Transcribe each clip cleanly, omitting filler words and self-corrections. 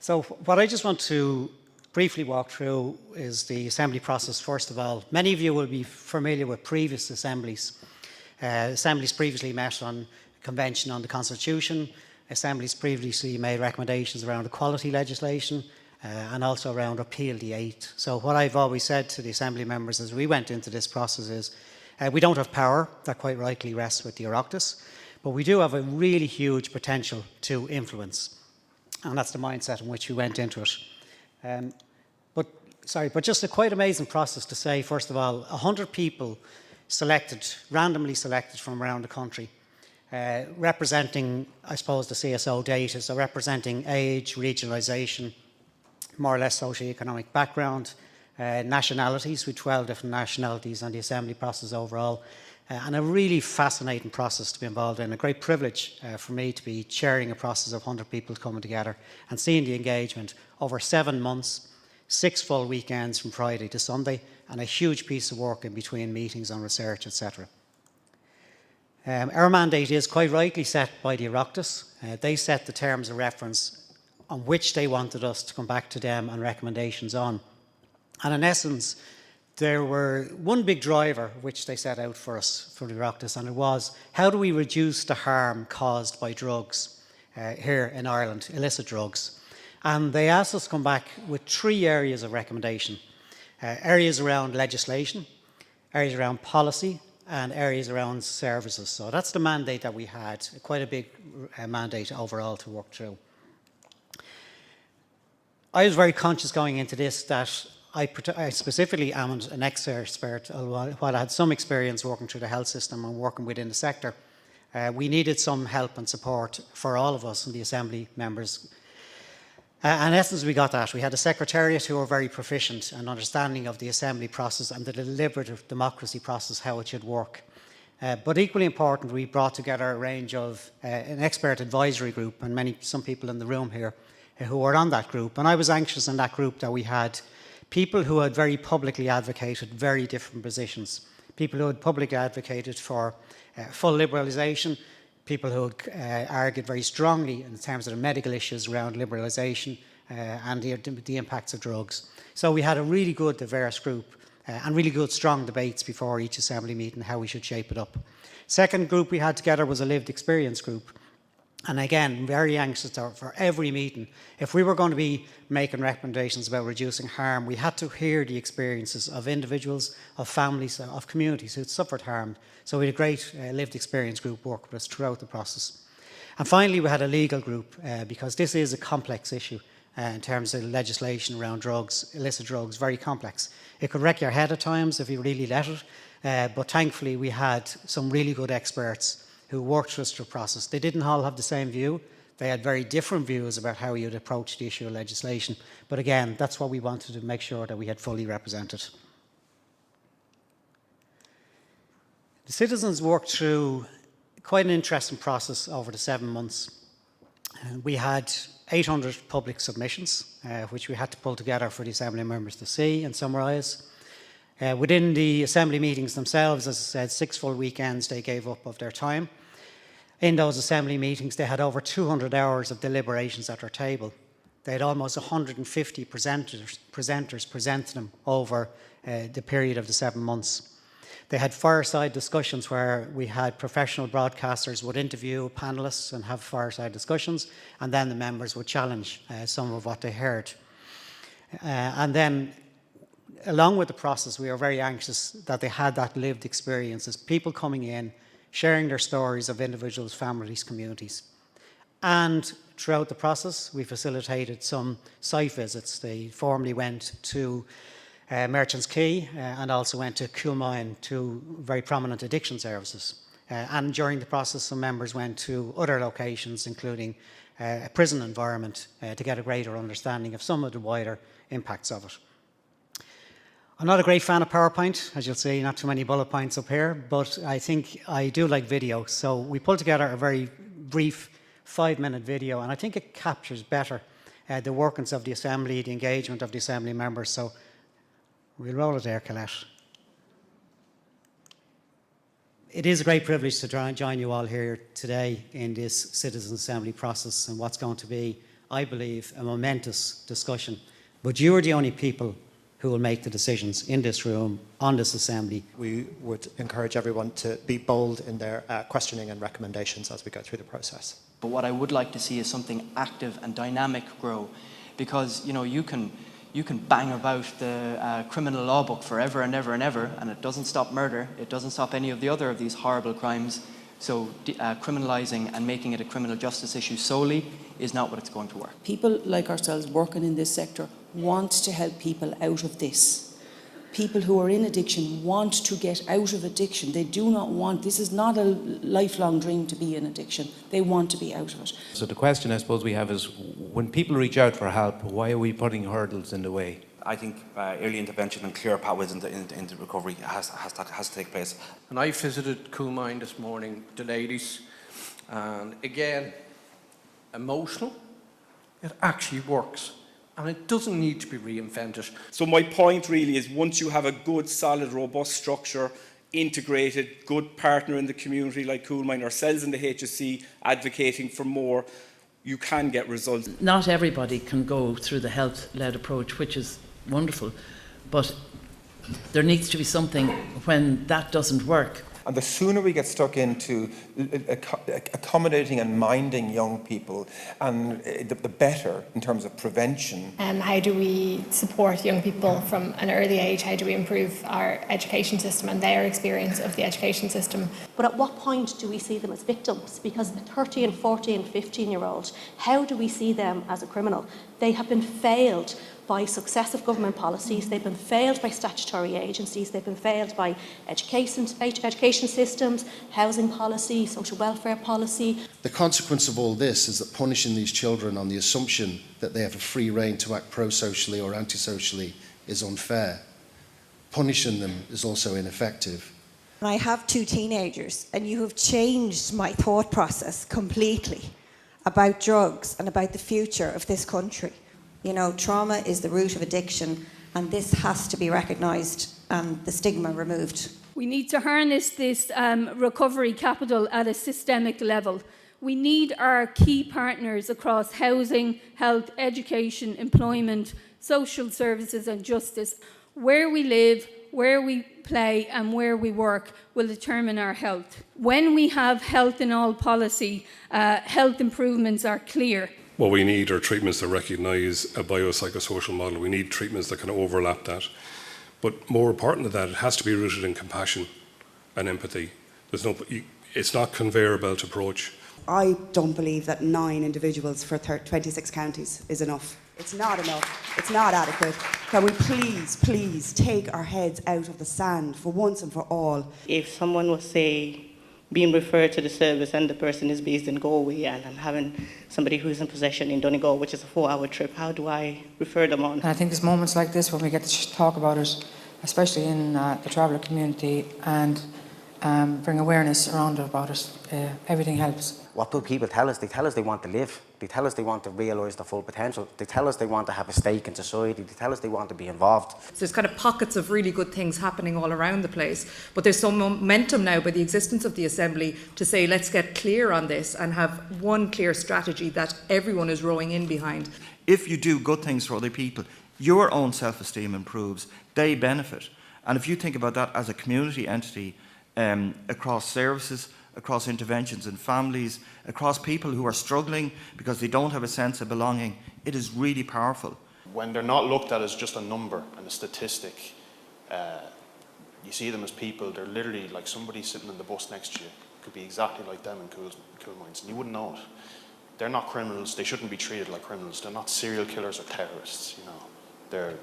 So what I just want to briefly walk through is the assembly process, first of all. Many of you will be familiar with previous assemblies. Assemblies previously met on Convention on the Constitution. Assemblies previously made recommendations around equality legislation and also around Repeal the 8. So what I've always said to the Assembly members as we went into this process is we don't have power, that quite rightly rests with the Oireachtas, but we do have a really huge potential to influence. And that's the mindset in which we went into it. But just a quite amazing process to say, first of all, 100 people randomly selected from around the country, representing, I suppose, the CSO data, so representing age, regionalisation, more or less socio-economic background, nationalities, with 12 different nationalities on the assembly process overall, and a really fascinating process to be involved in. A great privilege for me to be chairing a process of 100 people coming together and seeing the engagement over 7 months, 6 full weekends from Friday to Sunday, and a huge piece of work in between meetings on research, etc. Our mandate is quite rightly set by the Oireachtas. They set the terms of reference on which they wanted us to come back to them on recommendations on. And in essence, there were one big driver which they set out for us, for the Oireachtas, and it was, how do we reduce the harm caused by drugs here in Ireland, illicit drugs? And they asked us to come back with 3 areas of recommendation. Areas around legislation, areas around policy, and areas around services. So that's the mandate that we had, quite a big mandate overall to work through. I was very conscious going into this that I specifically am an expert, while I had some experience working through the health system and working within the sector. We needed some help and support for all of us and the Assembly members. In essence, we got that. We had a secretariat who were very proficient and understanding of the Assembly process and the deliberative democracy process, how it should work. But equally important, we brought together a range of an expert advisory group, and some people in the room here who were on that group. And I was anxious in that group that we had people who had very publicly advocated very different positions. People who had publicly advocated for full liberalisation, people who had argued very strongly in terms of the medical issues around liberalisation and the impacts of drugs. So we had a really good diverse group and really good strong debates before each assembly meeting how we should shape it up. Second group we had together was a lived experience group. And again, very anxious for every meeting. If we were going to be making recommendations about reducing harm, we had to hear the experiences of individuals, of families, of communities who had suffered harm. So we had a great lived experience group work with us throughout the process. And finally, we had a legal group because this is a complex issue in terms of legislation around drugs, illicit drugs, very complex. It could wreck your head at times if you really let it, but thankfully we had some really good experts who worked with us through the process. They didn't all have the same view. They had very different views about how you'd approach the issue of legislation. But again, that's what we wanted to make sure that we had fully represented. The citizens worked through quite an interesting process over the 7 months. We had 800 public submissions, which we had to pull together for the Assembly members to see and summarise. Within the Assembly meetings themselves, as I said, 6 full weekends they gave up of their time. In those Assembly meetings, they had over 200 hours of deliberations at their table. They had almost 150 presenters presenting them over the period of the 7 months. They had fireside discussions where we had professional broadcasters would interview panellists and have fireside discussions, and then the members would challenge some of what they heard. And then, along with the process, we were very anxious that they had that lived experiences, people coming in, sharing their stories of individuals, families, communities. And throughout the process, we facilitated some site visits. They formally went to Merchants Quay and also went to Coolmine, to very prominent addiction services. And during the process, some members went to other locations, including a prison environment, to get a greater understanding of some of the wider impacts of it. I'm not a great fan of PowerPoint, as you'll see, not too many bullet points up here, but I think I do like video. So we pulled together a very brief 5-minute video, and I think it captures better the workings of the Assembly, the engagement of the Assembly members. So we'll roll it there, Colette. It is a great privilege to join you all here today in this Citizens' Assembly process and what's going to be, I believe, a momentous discussion. But you are the only people who will make the decisions in this room, on this assembly. We would encourage everyone to be bold in their questioning and recommendations as we go through the process. But what I would like to see is something active and dynamic grow, because you can bang about the criminal law book forever and ever and ever, and it doesn't stop murder. It doesn't stop any of the other of these horrible crimes. So criminalising and making it a criminal justice issue solely is not what it's going to work. People like ourselves working in this sector want to help people out of this. People who are in addiction want to get out of addiction. They do not want, this is not a lifelong dream to be in addiction. They want to be out of it. So the question I suppose we have is, when people reach out for help, why are we putting hurdles in the way? I think early intervention and clear pathways into recovery has to take place. And I visited Coolmine this morning, the ladies, and again, emotional, it actually works. And it doesn't need to be reinvented. So my point really is, once you have a good, solid, robust structure, integrated, good partner in the community like Coolmine, ourselves in the HSC advocating for more, you can get results. Not everybody can go through the health-led approach, which is wonderful, but there needs to be something when that doesn't work. And the sooner we get stuck into accommodating and minding young people, and the better in terms of prevention. How do we support young people from an early age? How do we improve our education system and their experience of the education system? But at what point do we see them as victims? Because a 13, and 14, and 15-year-old, how do we see them as a criminal? They have been failed by successive government policies, they've been failed by statutory agencies, they've been failed by education systems, housing policy, social welfare policy. The consequence of all this is that punishing these children on the assumption that they have a free rein to act pro-socially or anti-socially is unfair. Punishing them is also ineffective. I have 2 teenagers, and you have changed my thought process completely about drugs and about the future of this country. You know, trauma is the root of addiction, and this has to be recognised and the stigma removed. We need to harness this recovery capital at a systemic level. We need our key partners across housing, health, education, employment, social services and justice. Where we live, where we play and where we work will determine our health. When we have health in all policy, health improvements are clear. What we need are treatments that recognise a biopsychosocial model. We need treatments that can overlap that. But more important than that, it has to be rooted in compassion and empathy. It's not conveyor belt approach. I don't believe that 9 individuals for 26 counties is enough. It's not enough. It's not adequate. Can we please take our heads out of the sand for once and for all? If someone was, say, being referred to the service and the person is based in Galway and I'm having somebody who's in possession in Donegal, which is a 4-hour trip, how do I refer them on? And I think there's moments like this when we get to talk about it, especially in the traveller community, and bring awareness around about it. Everything helps. What do people tell us? They tell us they want to live. They tell us they want to realise their full potential. They tell us they want to have a stake in society. They tell us they want to be involved. So there's kind of pockets of really good things happening all around the place. But there's some momentum now by the existence of the Assembly to say, let's get clear on this and have one clear strategy that everyone is rowing in behind. If you do good things for other people, your own self-esteem improves. They benefit. And if you think about that as a community entity, across services, across interventions in families, across people who are struggling because they don't have a sense of belonging, it is really powerful. When they're not looked at as just a number and a statistic, you see them as people. They're literally like somebody sitting in the bus next to you. Could be exactly like them in Coolmines, and you wouldn't know it. They're not criminals. They shouldn't be treated like criminals. They're not serial killers or terrorists. You know, they're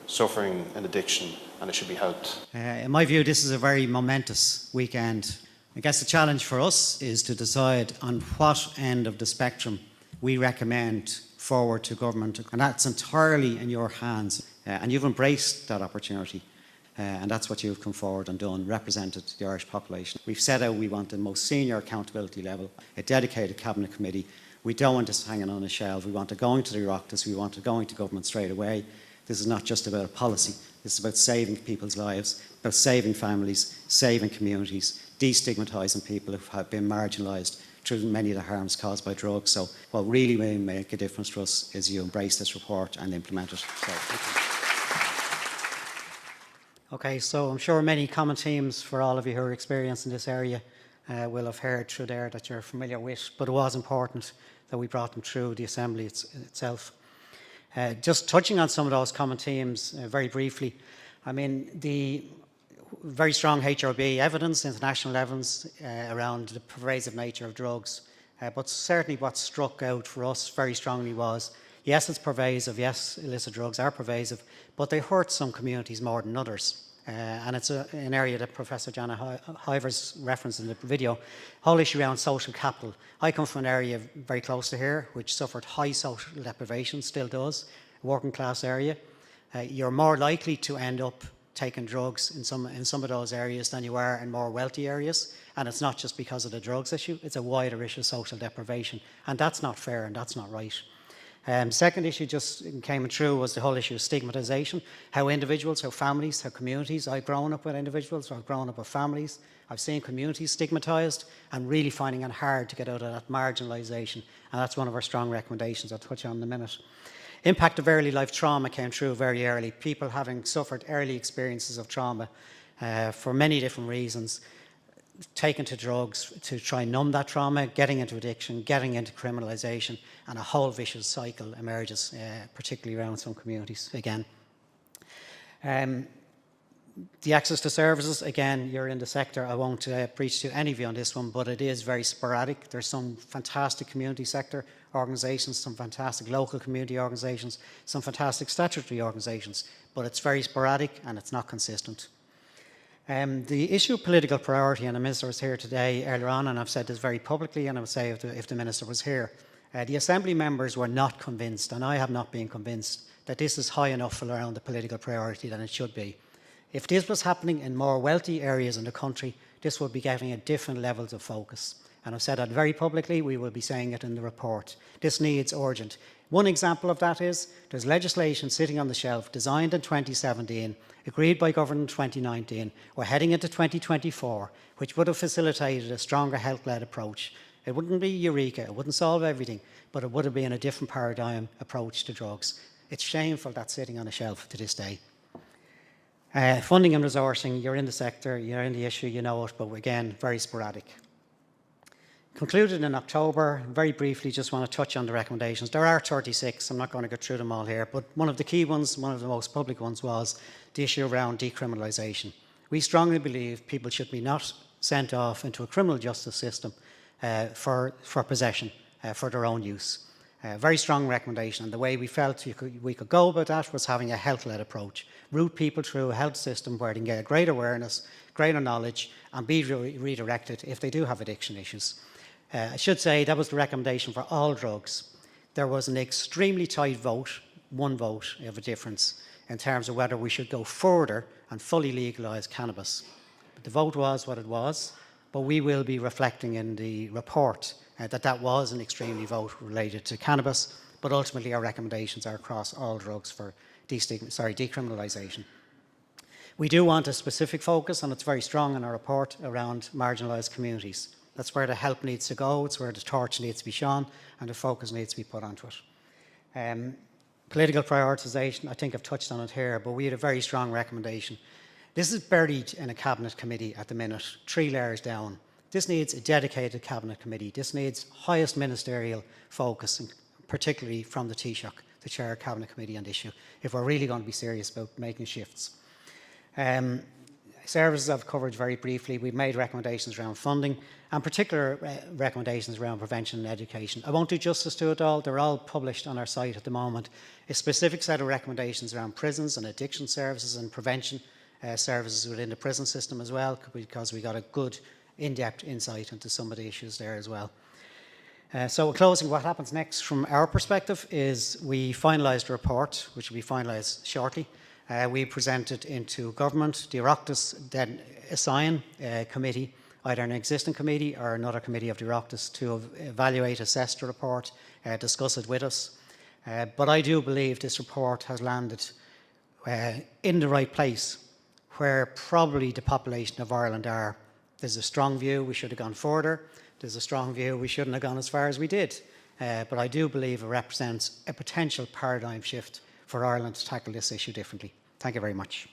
suffering an addiction, and it should be helped. In my view, this is a very momentous weekend. I guess the challenge for us is to decide on what end of the spectrum we recommend forward to government, and that's entirely in your hands. And you've embraced that opportunity, and that's what you've come forward and done, represented the Irish population. We've set out we want the most senior accountability level, a dedicated cabinet committee. We don't want this hanging on a shelf. We want it going to the Oireachtas. We want it going to government straight away. This is not just about a policy. This is about saving people's lives, about saving families, saving communities, destigmatising people who have been marginalised through many of the harms caused by drugs. So what really will make a difference to us is you embrace this report and implement it. So, thank you. Okay, so I'm sure many common themes for all of you who are experienced in this area will have heard through there that you're familiar with, but it was important that we brought them through the Assembly itself. Just touching on some of those common themes very briefly, I mean, the very strong HRB evidence, international evidence around the pervasive nature of drugs, but certainly what struck out for us very strongly was, yes, it's pervasive, yes, illicit drugs are pervasive, but they hurt some communities more than others. And it's an area that Professor Jana Hivers referenced in the video, whole issue around social capital. I come from an area very close to here, which suffered high social deprivation, still does, working class area. You're more likely to end up taking drugs in some of those areas than you are in more wealthy areas. And it's not just because of the drugs issue, it's a wider issue of social deprivation. And that's not fair and that's not right. Second issue just came through was the whole issue of stigmatisation, how individuals, how families, how communities. I've grown up with individuals, I've grown up with families, I've seen communities stigmatised and really finding it hard to get out of that marginalisation. And that's one of our strong recommendations I'll touch on in a minute. Impact of early life trauma came through very early. People having suffered early experiences of trauma for many different reasons, taken to drugs to try and numb that trauma, getting into addiction, getting into criminalisation, and a whole vicious cycle emerges, particularly around some communities again. The access to services, again, you're in the sector. I won't preach to any of you on this one, but it is very sporadic. There's some fantastic community sector organisations, some fantastic local community organisations, some fantastic statutory organisations, but it's very sporadic and it's not consistent. The issue of political priority, and the Minister was here today earlier on, and I've said this very publicly, and I would say if the Minister was here, the Assembly members were not convinced, and I have not been convinced, that this is high enough around the political priority than it should be. If this was happening in more wealthy areas in the country, this would be getting at different levels of focus. And I've said that very publicly, we will be saying it in the report. This needs urgent. One example of that is there's legislation sitting on the shelf designed in 2017, agreed by government in 2019. We're heading into 2024, which would have facilitated a stronger health-led approach. It wouldn't be eureka, it wouldn't solve everything, but it would have been a different paradigm approach to drugs. It's shameful that's sitting on a shelf to this day. Funding and resourcing, you're in the sector, you're in the issue, you know it, but again, very sporadic. Concluded in October, very briefly, just want to touch on the recommendations. There are 36, I'm not going to go through them all here, but one of the key ones, one of the most public ones was the issue around decriminalisation. We strongly believe people should be not sent off into a criminal justice system for possession, for their own use. Very strong recommendation, and the way we felt we could go about that was having a health-led approach. Route people through a health system where they can get great awareness, greater knowledge, and be redirected if they do have addiction issues. I should say that was the recommendation for all drugs. There was an extremely tight vote, one vote of a difference, in terms of whether we should go further and fully legalise cannabis. The vote was what it was, but we will be reflecting in the report that was an extremely vote related to cannabis, but ultimately our recommendations are across all drugs for decriminalisation. We do want a specific focus, and it's very strong in our report, around marginalised communities. That's where the help needs to go, it's where the torch needs to be shone, and the focus needs to be put onto it. Political prioritisation, I think I've touched on it here, but we had a very strong recommendation. This is buried in a cabinet committee at the minute, 3 layers down. This needs a dedicated cabinet committee. This needs highest ministerial focus, and particularly from the Taoiseach, the chair of cabinet committee on the issue, if we're really going to be serious about making shifts. Services I've covered very briefly. We've made recommendations around funding and particular recommendations around prevention and education. I won't do justice to it all. They're all published on our site at the moment. A specific set of recommendations around prisons and addiction services and prevention services within the prison system as well, because we got a good in-depth insight into some of the issues there as well. So in closing, what happens next from our perspective is we finalised a report, which will be finalised shortly. We presented into government. The Oireachtas then assign a committee, either an existing committee or another committee of the Oireachtas, to evaluate, assess the report, discuss it with us. But I do believe this report has landed in the right place, where probably the population of Ireland are. There's a strong view we should have gone further. there's a strong view we shouldn't have gone as far as we did. But I do believe it represents a potential paradigm shift for Ireland to tackle this issue differently. Thank you very much.